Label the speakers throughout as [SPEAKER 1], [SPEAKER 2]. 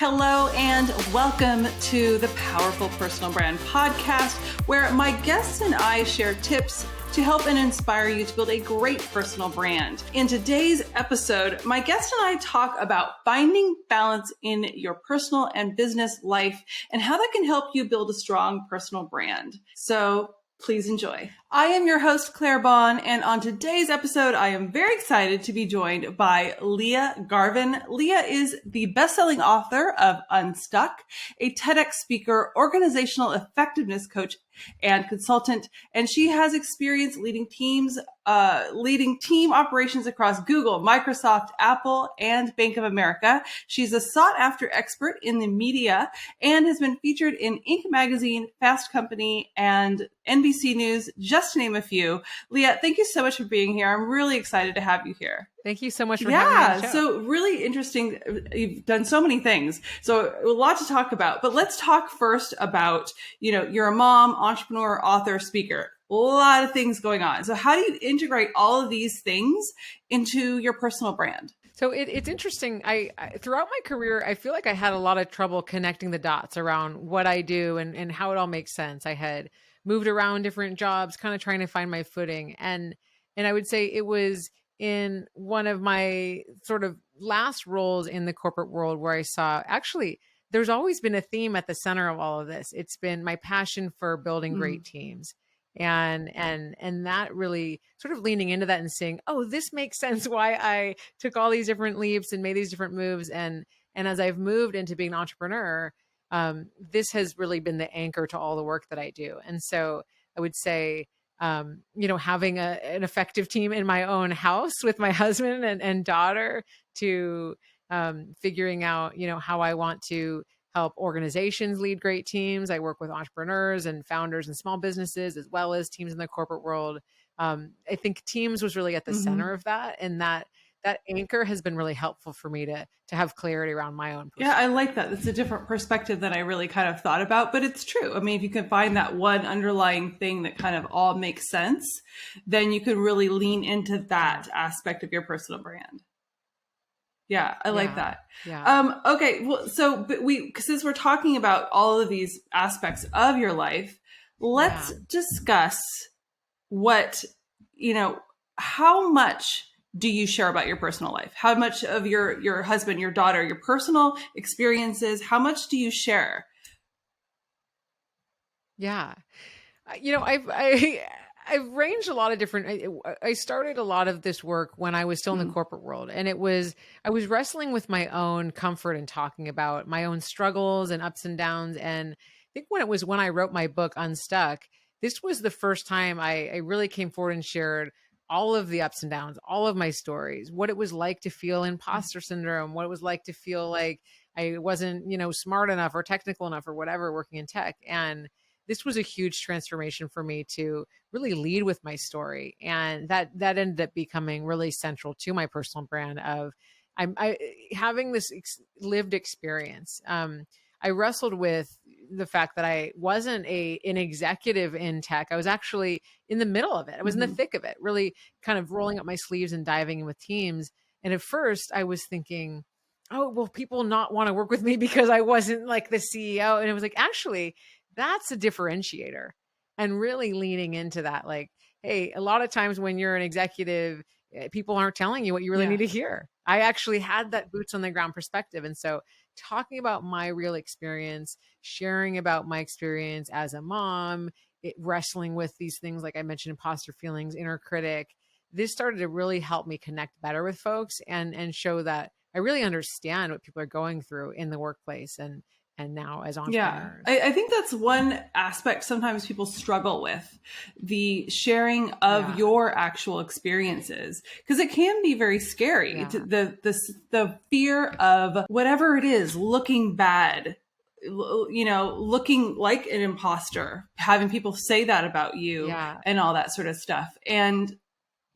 [SPEAKER 1] Hello and welcome to the Powerful Personal Brand Podcast, where my guests and I share tips to help and inspire you to build a great personal brand. In today's episode, my guest and I talk about finding balance in your personal and business life and how that can help you build a strong personal brand. So please enjoy. I am your host, Claire Bahn, and on today's episode, I am very excited to be joined by Leah Garvin. Leah is the best-selling author of Unstuck, a TEDx speaker, organizational effectiveness coach, and consultant, and she has experience leading team operations across Google, Microsoft, Apple, and Bank of America. She's a sought-after expert in the media and has been featured in Inc. magazine, Fast Company, and NBC News, just to name a few. Leah, thank you so much for being here. I'm really excited to have you here.
[SPEAKER 2] Thank you so much for having me on the show.
[SPEAKER 1] So really interesting. You've done so many things. So a lot to talk about, but let's talk first about, you're a mom, entrepreneur, author, speaker, a lot of things going on. So how do you integrate all of these things into your personal brand?
[SPEAKER 2] So it's interesting. I throughout my career, I feel like I had a lot of trouble connecting the dots around what I do and how it all makes sense. I had moved around different jobs, kind of trying to find my footing. And I would say it was in one of my sort of last roles in the corporate world where I saw, actually, there's always been a theme at the center of all of this. It's been my passion for building great teams. And that really sort of leaning into that and saying, oh, this makes sense why I took all these different leaps and made these different moves. And as I've moved into being an entrepreneur, this has really been the anchor to all the work that I do. And so I would say, having an effective team in my own house with my husband and daughter to figuring out, how I want to help organizations lead great teams. I work with entrepreneurs and founders and small businesses, as well as teams in the corporate world. I think teams was really at the center of that. And that anchor has been really helpful for me to have clarity around my own perspective.
[SPEAKER 1] Yeah, I like that. It's a different perspective than I really kind of thought about, but it's true. I mean, if you can find that one underlying thing that kind of all makes sense, then you can really lean into that aspect of your personal brand. Yeah, I like that.
[SPEAKER 2] Yeah.
[SPEAKER 1] Okay. Well, so, but since we're talking about all of these aspects of your life, let's discuss how much do you share about your personal life? How much of your husband, your daughter, your personal experiences, how much do you share?
[SPEAKER 2] Yeah. I've ranged a lot of different, I started a lot of this work when I was still in the corporate world. And I was wrestling with my own comfort and talking about my own struggles and ups and downs. And I think when I wrote my book, Unstuck, this was the first time I really came forward and shared all of the ups and downs, all of my stories, what it was like to feel imposter syndrome, what it was like to feel like I wasn't, smart enough or technical enough or whatever working in tech. And this was a huge transformation for me to really lead with my story. And that ended up becoming really central to my personal brand of having this lived experience. I wrestled with the fact that I wasn't an executive in tech. I was actually in the middle of it. I was in the thick of it, really kind of rolling up my sleeves and diving in with teams. And at first I was thinking, oh, will people not want to work with me because I wasn't like the CEO? And it was like, actually, that's a differentiator. And really leaning into that, like, hey, a lot of times when you're an executive, people aren't telling you what you really need to hear. I actually had that boots on the ground perspective. And so talking about my real experience, sharing about my experience as a mom, wrestling with these things, like I mentioned, imposter feelings, inner critic, this started to really help me connect better with folks and show that I really understand what people are going through in the workplace and now as entrepreneurs.
[SPEAKER 1] Yeah, I think that's one aspect sometimes people struggle with, the sharing of your actual experiences, because it can be very scary. The fear of whatever it is, looking bad, looking like an imposter, having people say that about you and all that sort of stuff. And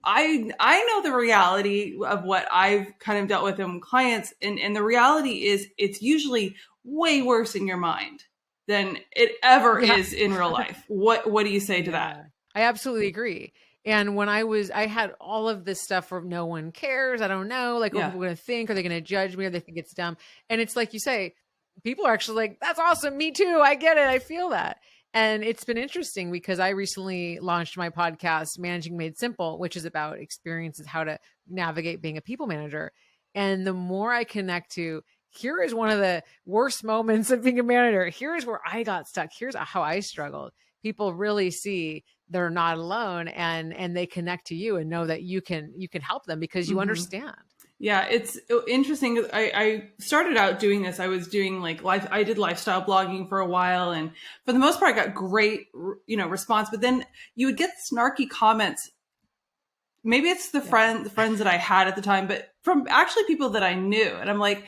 [SPEAKER 1] I know the reality of what I've kind of dealt with in clients. And the reality is it's usually way worse in your mind than it ever is in real life. What do you say to that?
[SPEAKER 2] I absolutely agree. And when I had all of this stuff where no one cares. I don't know, like what people are going to think. Are they going to judge me? Or they think it's dumb? And it's like you say, people are actually like, that's awesome. Me too. I get it. I feel that. And it's been interesting because I recently launched my podcast, Managing Made Simple, which is about experiences, how to navigate being a people manager. And the more I connect to, here is one of the worst moments of being a manager. Here's where I got stuck. Here's how I struggled. People really see they're not alone, and they connect to you and know that you can help them because you understand.
[SPEAKER 1] Yeah, it's interesting. I started out doing this. I was doing I did lifestyle blogging for a while, and for the most part, I got great, response. But then you would get snarky comments. Maybe it's the friends that I had at the time, but from actually people that I knew, and I'm like,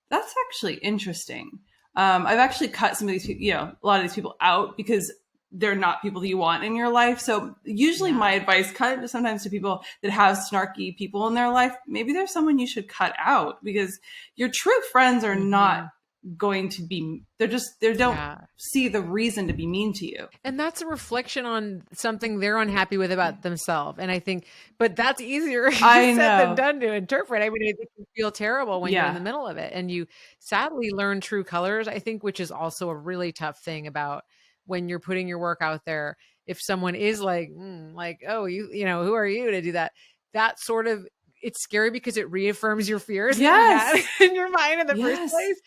[SPEAKER 1] that's actually interesting. I've actually cut some of these, a lot of these people out because they're not people that you want in your life. So usually my advice sometimes to people that have snarky people in their life, maybe there's someone you should cut out because your true friends are not going to be, they don't see the reason to be mean to you.
[SPEAKER 2] And that's a reflection on something they're unhappy with about themselves. And I think, but that's easier said than done to interpret. I mean, it can feel terrible when you're in the middle of it, and you sadly learn true colors, I think, which is also a really tough thing about when you're putting your work out there. If someone is like, oh, who are you to do that? That sort of, it's scary because it reaffirms your fears that you had in your mind in the first place.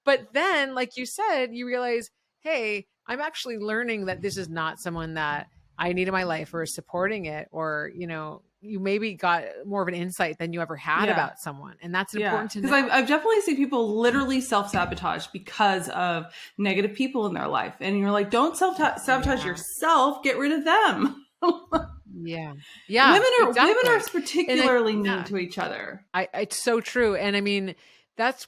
[SPEAKER 2] But then, like you said, you realize, hey, I'm actually learning that this is not someone that I need in my life or is supporting it, or, you maybe got more of an insight than you ever had about someone. And that's important to know.
[SPEAKER 1] Because I've definitely seen people literally self-sabotage because of negative people in their life. And you're like, don't self-sabotage yourself. Get rid of them.
[SPEAKER 2] Yeah.
[SPEAKER 1] Women are particularly mean to each other.
[SPEAKER 2] It's so true. And I mean, that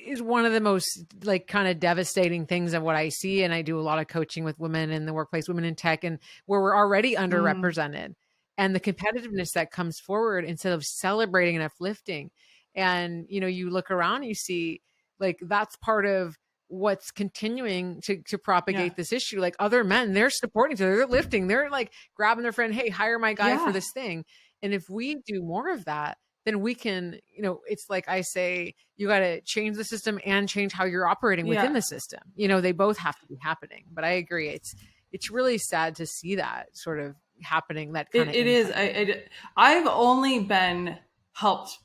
[SPEAKER 2] is one of the most kind of devastating things of what I see. And I do a lot of coaching with women in the workplace, women in tech, and where we're already underrepresented, and the competitiveness that comes forward instead of celebrating and uplifting. And, you look around, you see that's part of what's continuing to propagate this issue. Like other men, they're supporting each other, they're lifting, they're grabbing their friend, hey, hire my guy for this thing. And if we do more of that, then we can, it's like I say, you got to change the system and change how you're operating within the system. They both have to be happening. But I agree. It's really sad to see that sort of happening. That kind of, it is.
[SPEAKER 1] I've only been helped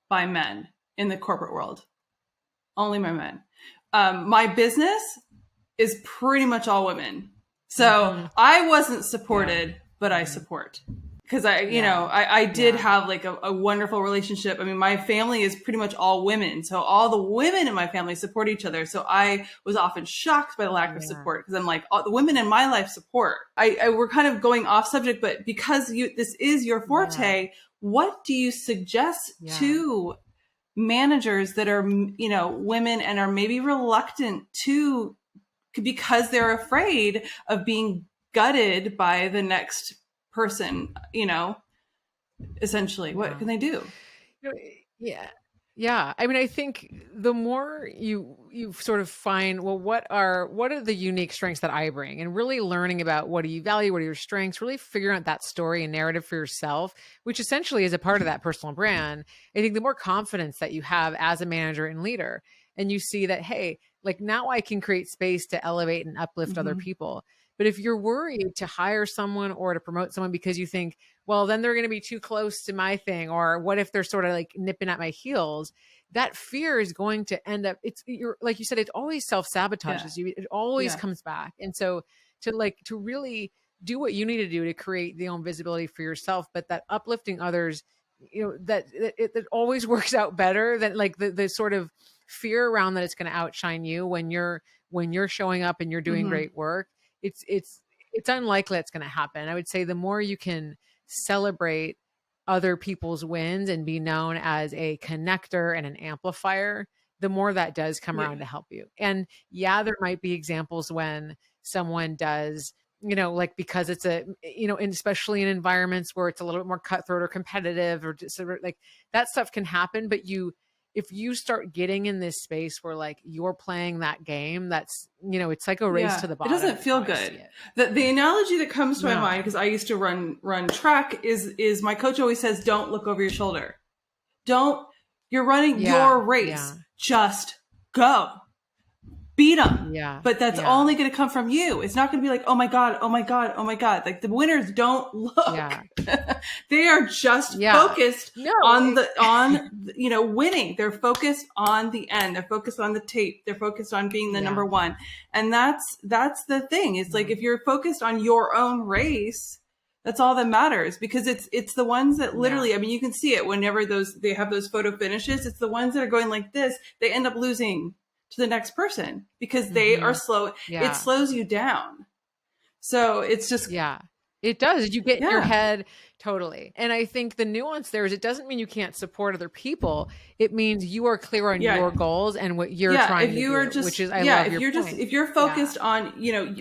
[SPEAKER 1] by men in the corporate world. Only by men. My business is pretty much all women. So I wasn't supported, but I support. Because I did have a wonderful relationship. I mean, my family is pretty much all women. So all the women in my family support each other. So I was often shocked by the lack of support because I'm like, oh, the women in my life support. We're kind of going off subject, but because this is your forte, what do you suggest to managers that are, women and are maybe reluctant to, because they're afraid of being gutted by the next person, essentially, what can they do?
[SPEAKER 2] Yeah. I mean, I think the more you sort of find, well, what are the unique strengths that I bring, and really learning about what do you value, what are your strengths, really figuring out that story and narrative for yourself, which essentially is a part of that personal brand. I think the more confidence that you have as a manager and leader, and you see that, hey, now I can create space to elevate and uplift other people. But if you're worried to hire someone or to promote someone because you think, well, then they're going to be too close to my thing, or what if they're sort of nipping at my heels, that fear is going to end up, you're like you said, it always self-sabotages you. It always comes back. And so to really do what you need to do to create the own visibility for yourself, but that uplifting others, that it always works out better than the sort of fear around that it's going to outshine you when you're showing up and you're doing great work. It's unlikely that's going to happen. I would say the more you can celebrate other people's wins and be known as a connector and an amplifier, the more that does come around to help you. And there might be examples when someone does, because it's and especially in environments where it's a little bit more cutthroat or competitive or just that stuff can happen. But if you start getting in this space where you're playing that game, that's, it's like a race to the bottom.
[SPEAKER 1] It doesn't feel good. The analogy that comes to my mind, because I used to run track, is my coach always says, don't look over your shoulder. You're running your race. Just go. Beat them.
[SPEAKER 2] Yeah.
[SPEAKER 1] But that's only going to come from you. It's not going to be like, oh my God, oh my God, oh my God. Like the winners don't look. Yeah. They are just focused on winning. They're focused on the end. They're focused on the tape. They're focused on being the number one. And that's the thing. It's like, if you're focused on your own race, that's all that matters, because it's the ones that literally, I mean, you can see it whenever they have those photo finishes. It's the ones that are going like this. They end up losing to the next person because they are slow. It slows you down. So it's just,
[SPEAKER 2] it does. You get in your head. Totally. And I think the nuance there is it doesn't mean you can't support other people. It means you are clear on your goals and what you're trying to do, which is, I love your point.
[SPEAKER 1] If you're focused on,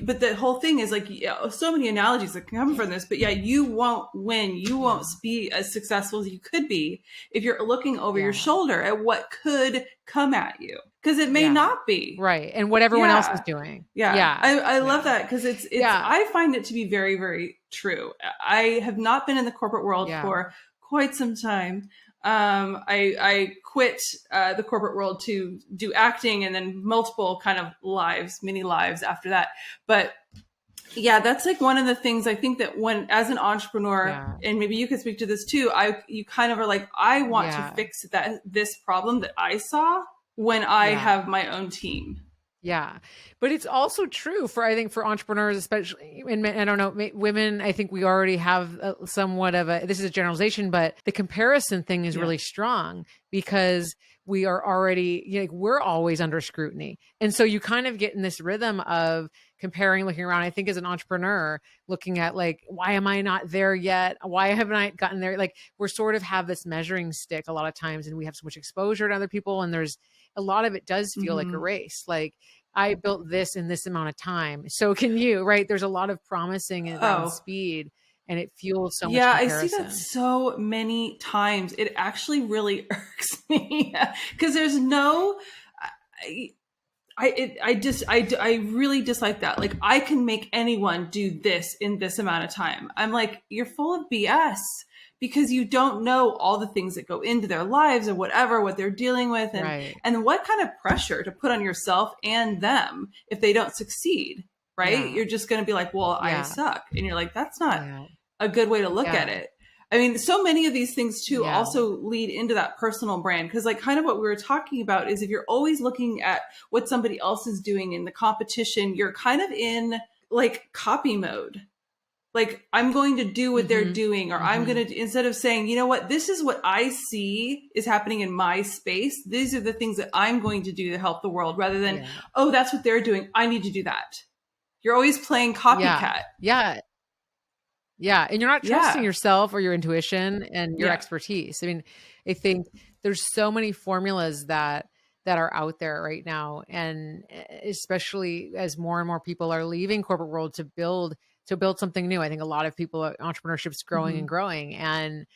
[SPEAKER 1] but the whole thing is like, so many analogies that can come from this, but you won't win. You won't be as successful as you could be if you're looking over your shoulder at what could come at you. Because it may not be.
[SPEAKER 2] Right. And what everyone else is doing.
[SPEAKER 1] I love that, because it's I find it to be very, very true. I have not been in the corporate world for quite some time. I quit the corporate world to do acting, and then multiple kind of mini lives after that. But that's like one of the things I think that when, as an entrepreneur, and maybe you could speak to this too, you kind of are like, I want to fix this problem that I saw when I have my own team.
[SPEAKER 2] Yeah. But it's also true I think for entrepreneurs, especially, and I don't know, women, I think we already have somewhat of this is a generalization, but the comparison thing is really strong because we are already, we're always under scrutiny. And so you kind of get in this rhythm of comparing, looking around. I think as an entrepreneur, looking at like, why am I not there yet? Why haven't I gotten there? Like, we're sort of have this measuring stick a lot of times, and we have so much exposure to other people. And there's a lot of it does feel like a race. Like, I built this in this amount of time. So can you, right? There's a lot of promising around speed, and it fuels so much comparison.
[SPEAKER 1] I see that so many times. It actually really irks me because there's no, I really dislike that. Like, I can make anyone do this in this amount of time. I'm like, you're full of BS. Because you don't know all the things that go into their lives or what they're dealing with, and what kind of pressure to put on yourself and them if they don't succeed, right? You're just going to be like, well, I suck. And you're like, that's not a good way to look at it. I mean, so many of these things too also lead into that personal brand. Because like kind of what we were talking about is if you're always looking at what somebody else is doing in the competition, you're kind of in like copy mode. Like, I'm going to do what they're doing, or I'm going to, instead of saying, you know what, this is what I see is happening in my space. These are the things that I'm going to do to help the world, rather than, oh, that's what they're doing, I need to do that. You're always playing copycat.
[SPEAKER 2] Yeah. And you're not trusting yourself or your intuition and your expertise. I mean, I think there's so many formulas that are out there right now. And especially as more and more people are leaving corporate world to build something new. I think a lot of people, entrepreneurship's growing and growing. And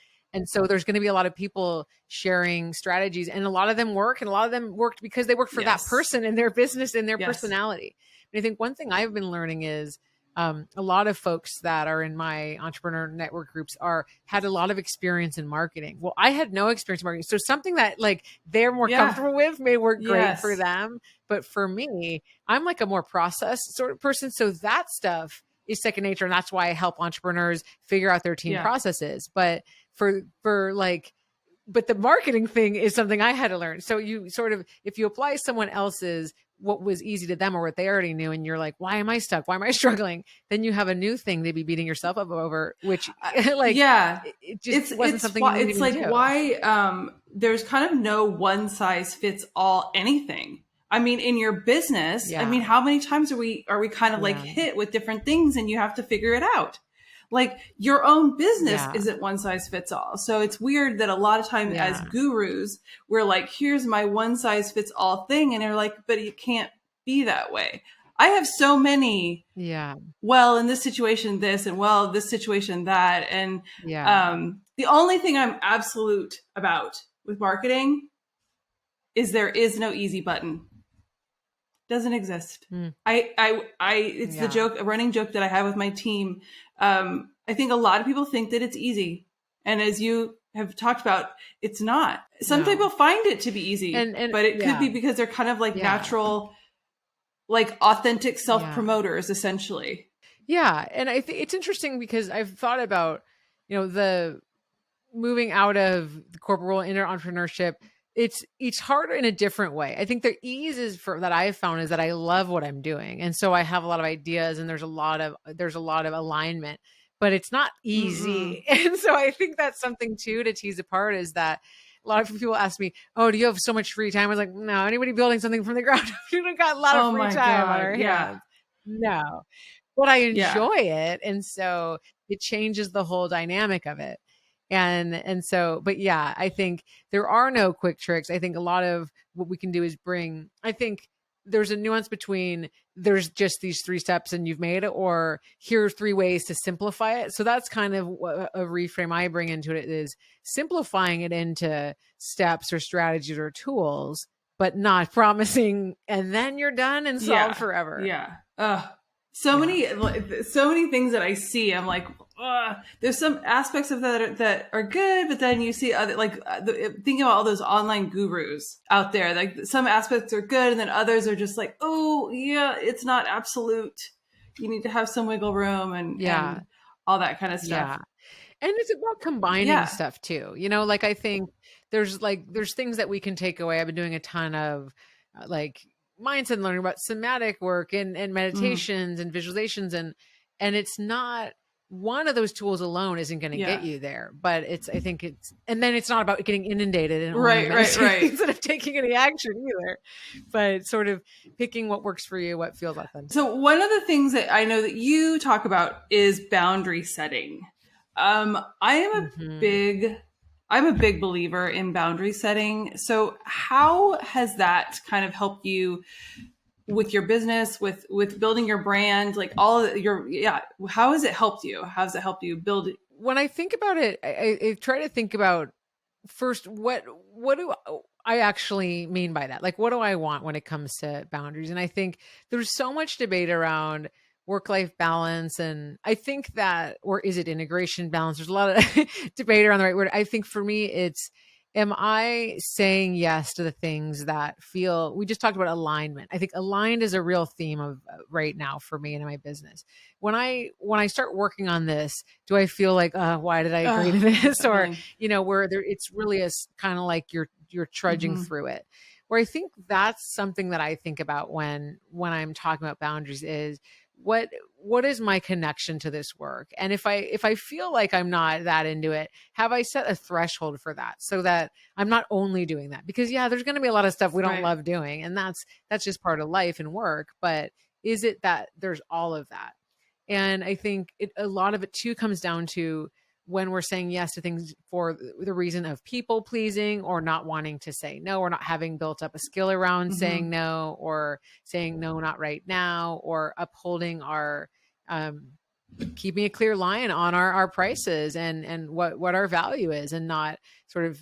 [SPEAKER 2] so there's going to be a lot of people sharing strategies, and a lot of them work, and a lot of them worked because they work for that person and their business and their personality. And I think one thing I've been learning is a lot of folks that are in my entrepreneur network groups had a lot of experience in marketing. Well, I had no experience in marketing. So something that like they're more comfortable with may work great for them. But for me, I'm like a more process sort of person. So that stuff is second nature. And that's why I help entrepreneurs figure out their team processes. But but the marketing thing is something I had to learn. So you sort of, if you apply someone else's, what was easy to them or what they already knew, and you're like, why am I stuck? Why am I struggling? Then you have a new thing to be beating yourself up over, which it just wasn't something you needed to do.
[SPEAKER 1] Why there's kind of no one size fits all anything. I mean, in your business, I mean, how many times are we kind of like hit with different things, and you have to figure it out? Like, your own business isn't one size fits all. So it's weird that a lot of times as gurus, we're like, here's my one size fits all thing. And they're like, but it can't be that way. I have so many, well, in this situation, this, and well, this situation, that. And the only thing I'm absolute about with marketing is there is no easy button. Doesn't exist. It's the joke, a running joke that I have with my team. I think a lot of people think that it's easy. And as you have talked about, it's not. Some
[SPEAKER 2] No.
[SPEAKER 1] people find it to be easy,
[SPEAKER 2] And
[SPEAKER 1] but it could be because they're kind of like natural, like authentic self-promoters, essentially.
[SPEAKER 2] Yeah. And I think it's interesting because I've thought about, the moving out of the corporate world into entrepreneurship. It's harder in a different way. I think the ease that I've found is that I love what I'm doing. And so I have a lot of ideas and there's a lot of alignment, but it's not easy. And so I think that's something too to tease apart, is that a lot of people ask me, "Oh, do you have so much free time?" I was like, "No, anybody building something from the ground up, we've got a lot of free time on our hands." No, but I enjoy it. And so it changes the whole dynamic of it. And so, but yeah, I think there are no quick tricks. I think a lot of what we can do is I think there's a nuance between there's just these 3 steps and you've made it, or here's 3 ways to simplify it. So that's kind of a reframe I bring into it, is simplifying it into steps or strategies or tools, but not promising and then you're done and solved forever.
[SPEAKER 1] Yeah. So many things that I see, I'm like, there's some aspects of that are good, but then you see other, like thinking about all those online gurus out there, like some aspects are good and then others are just like, oh yeah, it's not absolute. You need to have some wiggle room and all that kind of stuff.
[SPEAKER 2] Yeah. And it's about combining stuff too. Like I think there's things that we can take away. I've been doing a ton of mindset learning about somatic work and meditations and visualizations. And it's not, one of those tools alone isn't going to get you there, but and then it's not about getting inundated in
[SPEAKER 1] right
[SPEAKER 2] instead of taking any action either, but sort of picking what works for you, what feels authentic.
[SPEAKER 1] So one of the things that I know that you talk about is boundary setting. I'm a big believer in boundary setting. So how has that kind of helped you with your business, with building your brand, like all of how has it helped you? How has it helped you build it?
[SPEAKER 2] When I think about it, I try to think about first, what do I actually mean by that? Like, what do I want when it comes to boundaries? And I think there's so much debate around work-life balance. And I think that, or is it integration balance? There's a lot of debate around the right word. I think for me, am I saying yes to the things that we just talked about alignment. I think aligned is a real theme of right now for me and in my business. When I start working on this, do I feel like, why did I agree to this? Or, where it's really a kind of like you're trudging through it. Where I think that's something that I think about when I'm talking about boundaries is, what is my connection to this work? And if I feel like I'm not that into it, have I set a threshold for that so that I'm not only doing that? Because there's going to be a lot of stuff we don't love doing, and that's just part of life and work. But is it that there's all of that? And I think a lot of it too comes down to when we're saying yes to things for the reason of people pleasing, or not wanting to say no, or not having built up a skill around saying no, or saying no, not right now, or upholding our, keeping a clear line on our prices and what our value is, and not sort of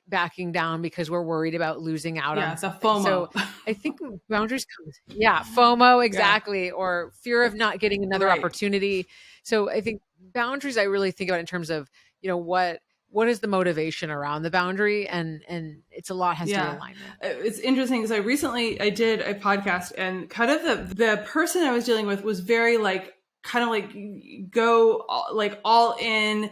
[SPEAKER 2] backing down because we're worried about losing out on
[SPEAKER 1] the FOMO.
[SPEAKER 2] So I think boundaries FOMO, exactly, or fear of not getting another opportunity. So I think boundaries, I really think about in terms of, what is the motivation around the boundary, and it's a lot has to do with alignment.
[SPEAKER 1] It's interesting because I did a podcast, and kind of the person I was dealing with was very go all in,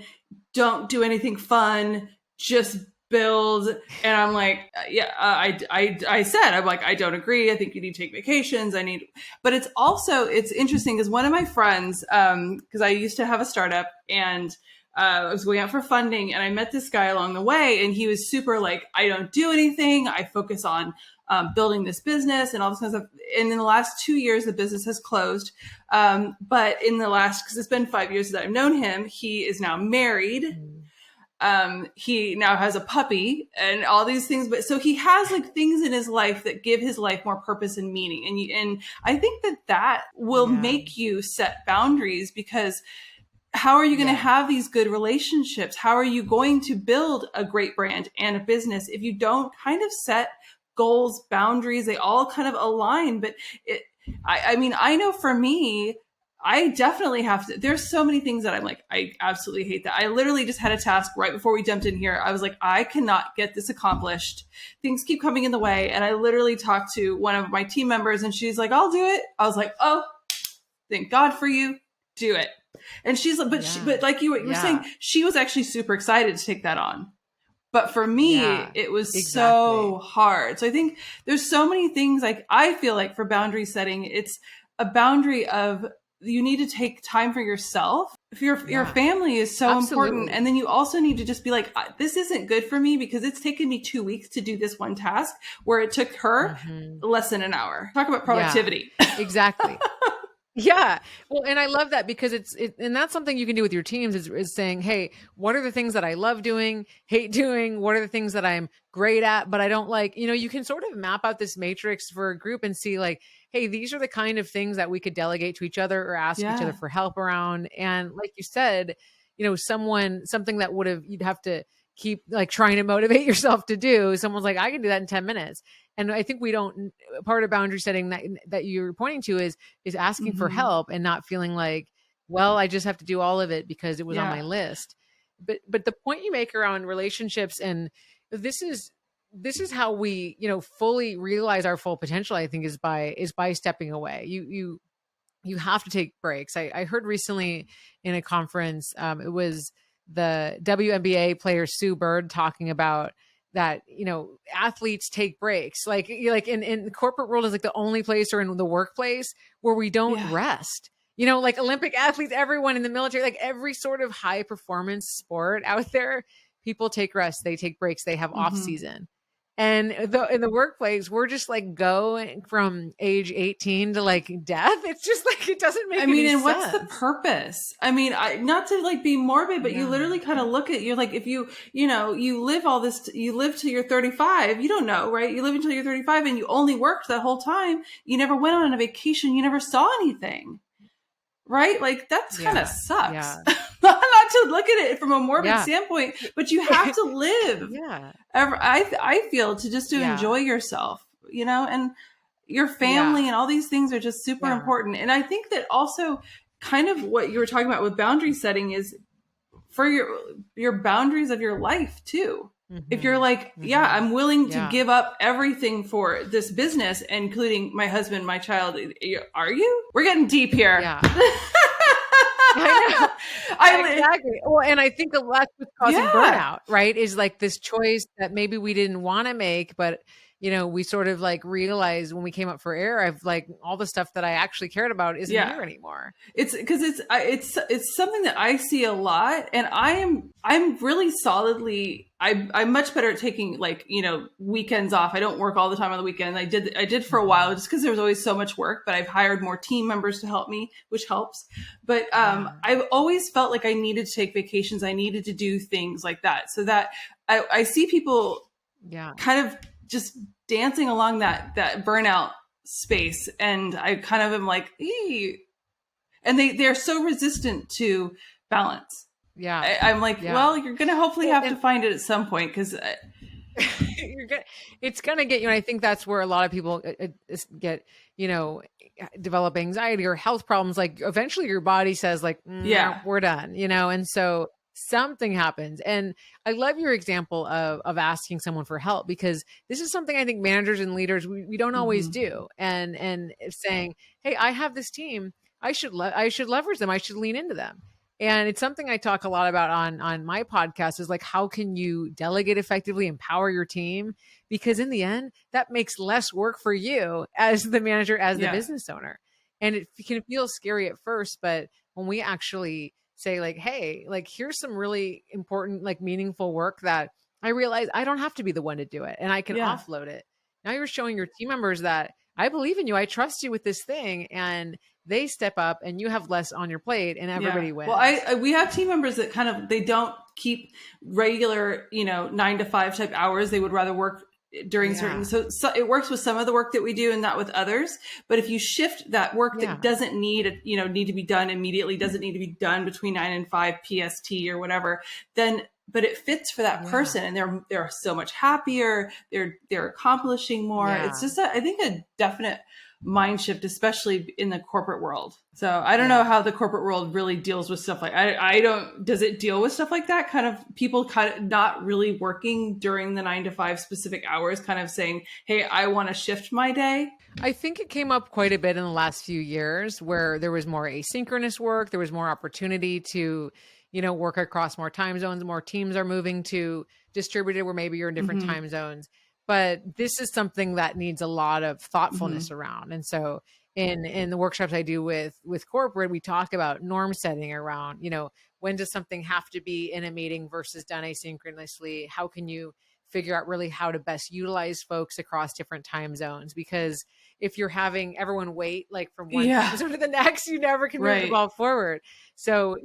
[SPEAKER 1] don't do anything fun, just build. And I'm like, I said, I'm like, I don't agree. I think you need to take vacations. But it's interesting because one of my friends, because I used to have a startup, and I was going out for funding, and I met this guy along the way, and he was super like, I don't do anything. I focus on building this business and all this kind of stuff. And in the last 2 years, the business has closed. But because it's been 5 years that I've known him, he is now married. He now has a puppy and all these things, but so he has things in his life that give his life more purpose and meaning. And I think that will make you set boundaries, because how are you going to have these good relationships? How are you going to build a great brand and a business if you don't kind of set goals, boundaries? They all kind of align, but I know for me, I definitely have to. There's so many things that I'm like, I absolutely hate that. I literally just had a task right before we jumped in here. I was like, I cannot get this accomplished. Things keep coming in the way. And I literally talked to one of my team members and she's like, I'll do it. I was like, oh, thank God for you. Do it. And she's like, but like you were saying, she was actually super excited to take that on. But for me, it was so hard. So I think there's so many things, like I feel like for boundary setting, it's a boundary of, you need to take time for yourself. If your family is so important. And then you also need to just be like, this isn't good for me because it's taken me 2 weeks to do this one task where it took her less than an hour. Talk about productivity.
[SPEAKER 2] Yeah, exactly. Yeah. Well, and I love that because and that's something you can do with your teams is saying, hey, what are the things that I love doing, hate doing? What are the things that I'm great at, but I don't like? You can sort of map out this matrix for a group and see like, hey, these are the kind of things that we could delegate to each other or ask each other for help around. And like you said, something that you'd have to keep like trying to motivate yourself to do. Someone's like, I can do that in 10 minutes. And I think part of boundary setting that you're pointing to is asking for help and not feeling like, well, I just have to do all of it because it was on my list. But the point you make around relationships, and this is how we, fully realize our full potential, I think is by stepping away. You have to take breaks. I heard recently in a conference, it was the WNBA player Sue Bird talking about that, athletes take breaks. Like in the corporate world is like the only place, or in the workplace, where we don't rest. Like Olympic athletes, everyone in the military, like every sort of high performance sport out there, people take rest, they take breaks, they have off season. And in the workplace, we're just like going from age 18 to like death. It's just like, it doesn't make any sense.
[SPEAKER 1] What's the purpose? Not to like be morbid, but you literally kind of look at, you're like, if you live all this, you live till you're 35, you don't know, right? You live until you're 35 and you only worked that whole time. You never went on a vacation. You never saw anything. Right? Like that's kind of sucks. Yeah. Not to look at it from a morbid standpoint, but you have to live. I feel to enjoy yourself, and your family and all these things are just super important. And I think that also kind of what you were talking about with boundary setting is for your boundaries of your life too. If you're like, I'm willing to give up everything for this business, including my husband, my child. Are you? We're getting deep here.
[SPEAKER 2] Yeah. I know. Exactly. Well, and I think that's what's causing burnout, right? Is like this choice that maybe we didn't want to make, but we sort of like realized when we came up for air, I've like all the stuff that I actually cared about isn't here anymore.
[SPEAKER 1] It's because it's something that I see a lot, and I'm really solidly, I'm much better at taking like, weekends off. I don't work all the time on the weekend. I did for a while just because there was always so much work, but I've hired more team members to help me, which helps. But I've always felt like I needed to take vacations. I needed to do things like that, so that I see people kind of just dancing along that burnout space. And I kind of am like, ee. And they're so resistant to balance. Yeah. I'm like, well, you're going to hopefully have to find it at some point. Cause
[SPEAKER 2] it's going to get you. And I think that's where a lot of people get, develop anxiety or health problems. Like eventually your body says like, we're done, and so something happens. And I love your example of asking someone for help, because this is something I think managers and leaders, we don't always do. And saying, hey, I have this team. I should leverage them. I should lean into them. And it's something I talk a lot about on my podcast is like, how can you delegate effectively, empower your team? Because in the end, that makes less work for you as the manager, as the business owner. And it can feel scary at first, but when we actually say like, hey, like here's some really important, like meaningful work that I realize I don't have to be the one to do it and I can offload it. Now you're showing your team members that I believe in you. I trust you with this thing, and they step up and you have less on your plate and everybody wins.
[SPEAKER 1] Well, we have team members that kind of, they don't keep regular, 9 to 5 type hours. They would rather work during certain, so it works with some of the work that we do and not with others. But if you shift that work that doesn't need to be done immediately, doesn't need to be done between 9 and 5 PST or whatever, then, but it fits for that person, and they're so much happier. They're accomplishing more. It's just I think a definite mind shift, especially in the corporate world. So I don't know how the corporate world really deals with stuff like, does it deal with stuff like that? Kind of people kind of not really working during the 9 to 5 specific hours, kind of saying, hey, I want to shift my day.
[SPEAKER 2] I think it came up quite a bit in the last few years where there was more asynchronous work. There was more opportunity to, work across more time zones. More teams are moving to distributed where maybe you're in different time zones. But this is something that needs a lot of thoughtfulness around. And so in the workshops I do with corporate, we talk about norm setting around, when does something have to be in a meeting versus done asynchronously? How can you figure out really how to best utilize folks across different time zones? Because if you're having everyone wait like from one time zone to the next, you never can move the ball forward. So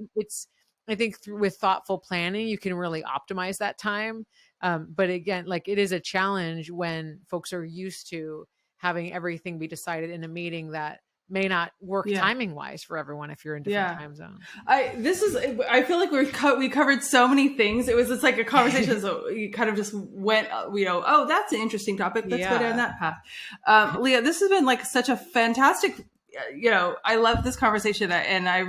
[SPEAKER 2] I think with thoughtful planning, you can really optimize that time. But again, like it is a challenge when folks are used to having everything be decided in a meeting that may not work timing wise for everyone if you're in different time zones.
[SPEAKER 1] I feel like we covered so many things. It was just like a conversation. So you kind of just went, oh, that's an interesting topic. Let's go down that path. Leah, this has been like such a fantastic, I love this conversation and I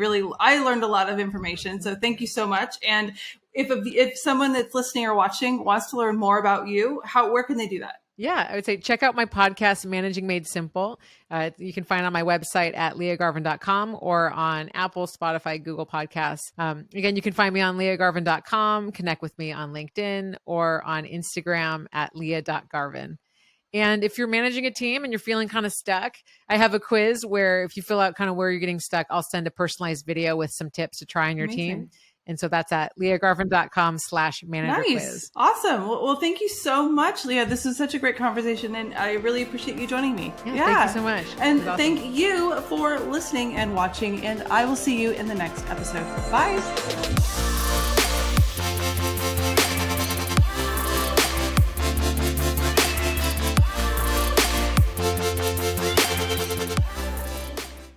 [SPEAKER 1] learned a lot of information. So thank you so much. And if someone that's listening or watching wants to learn more about you, where can they do that?
[SPEAKER 2] Yeah, I would say check out my podcast, Managing Made Simple. You can find it on my website at leahgarvin.com or on Apple, Spotify, Google Podcasts. Again, you can find me on leahgarvin.com, connect with me on LinkedIn or on Instagram at leah.garvin. And if you're managing a team and you're feeling kind of stuck, I have a quiz where if you fill out kind of where you're getting stuck, I'll send a personalized video with some tips to try on your team. And so that's at leahgarvin.com/manager quiz.
[SPEAKER 1] Awesome. Well, thank you so much, Leah. This is such a great conversation and I really appreciate you joining me.
[SPEAKER 2] Thank you so much.
[SPEAKER 1] And thank you for listening and watching, and I will see you in the next episode. Bye.